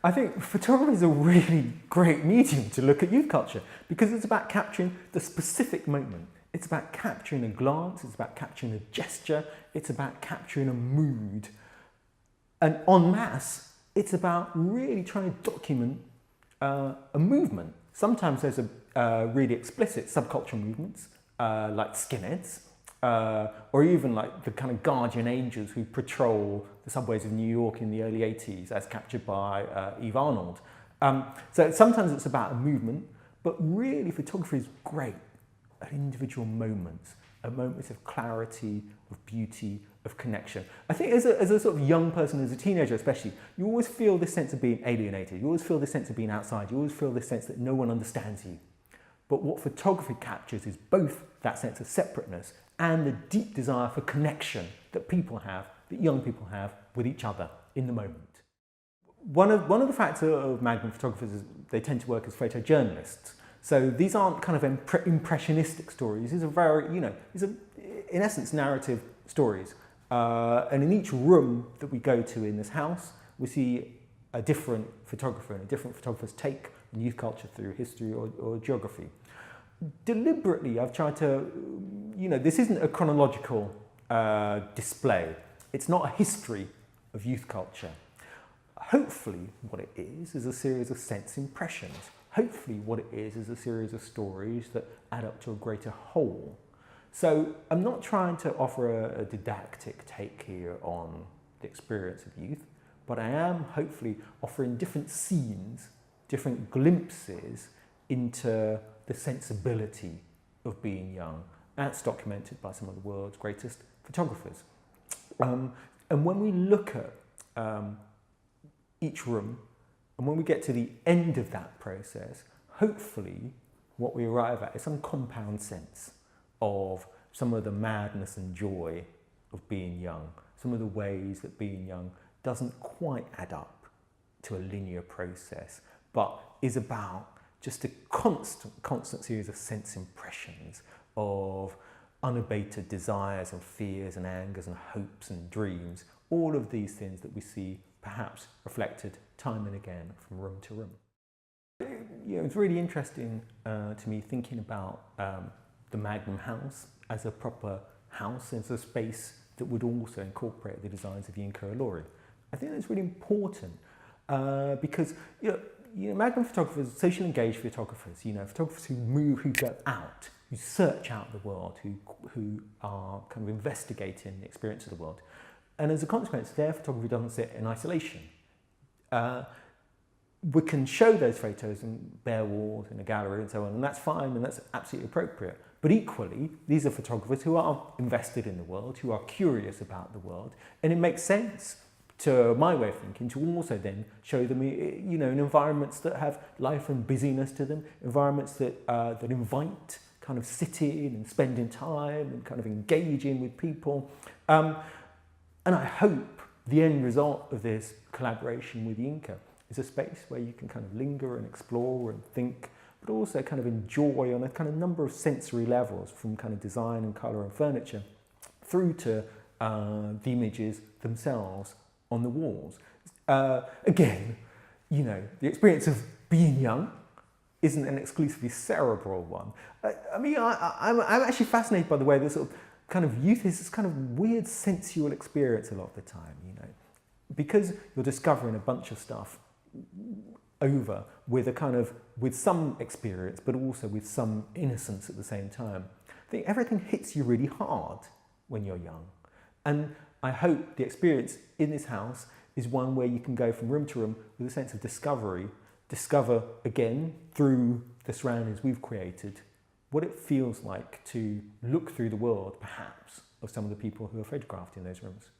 I think photography is a really great medium to look at youth culture because it's about capturing the specific moment. It's about capturing a glance, it's about capturing a gesture, it's about capturing a mood. And en masse, it's about really trying to document a movement. Sometimes there's really explicit subcultural movements, like skinheads, or even like the kind of guardian angels who patrol the subways of New York in the early 80s, as captured by Eve Arnold. So sometimes it's about a movement, but really photography is great at individual moments, at moments of clarity, of beauty, of connection. I think as a sort of young person, as a teenager especially, you always feel this sense of being alienated. You always feel this sense of being outside. You always feel this sense that no one understands you. But what photography captures is both that sense of separateness and the deep desire for connection that people have, that young people have with each other in the moment. One of the factors of Magnum photographers is they tend to work as photojournalists. So these aren't kind of impressionistic stories. These are very, these are in essence narrative stories. And in each room that we go to in this house, we see a different photographer and a different photographer's take on youth culture through history or geography. Deliberately, I've tried to, this isn't a chronological display. It's not a history of youth culture. Hopefully, what it is a series of sense impressions. Hopefully, what it is a series of stories that add up to a greater whole. So I'm not trying to offer a didactic take here on the experience of youth, but I am hopefully offering different scenes, different glimpses into the sensibility of being young. That's documented by some of the world's greatest photographers. And when we look at each room, and when we get to the end of that process, hopefully what we arrive at is some compound sense of some of the madness and joy of being young, some of the ways that being young doesn't quite add up to a linear process, but is about just a constant series of sense impressions of unabated desires and fears and angers and hopes and dreams, all of these things that we see perhaps reflected time and again from room to room. It's really interesting to me thinking about the Magnum house as a proper house, as a space that would also incorporate the designs of the Ekow Eshun. I think that's really important because Magnum photographers, socially engaged photographers, photographers who move, who go out, who search out the world, who are kind of investigating the experience of the world. And as a consequence, their photography doesn't sit in isolation. We can show those photos in bare walls, in a gallery and so on, and that's fine and that's absolutely appropriate. But equally, these are photographers who are invested in the world, who are curious about the world, and it makes sense to my way of thinking to also then show them, in environments that have life and busyness to them, environments that that invite kind of sitting and spending time and kind of engaging with people. And I hope the end result of this collaboration with the Ekow is a space where you can kind of linger and explore and think, but also kind of enjoy on a kind of number of sensory levels, from kind of design and colour and furniture through to the images themselves on the walls. Again, the experience of being young isn't an exclusively cerebral one. I'm actually fascinated by the way that sort of kind of youth is this kind of weird sensual experience a lot of the time, because you're discovering a bunch of stuff over with some experience, but also with some innocence at the same time. I think everything hits you really hard when you're young. And I hope the experience in this house is one where you can go from room to room with a sense of discovery, discover again through the surroundings we've created what it feels like to look through the world, perhaps, of some of the people who are photographed in those rooms.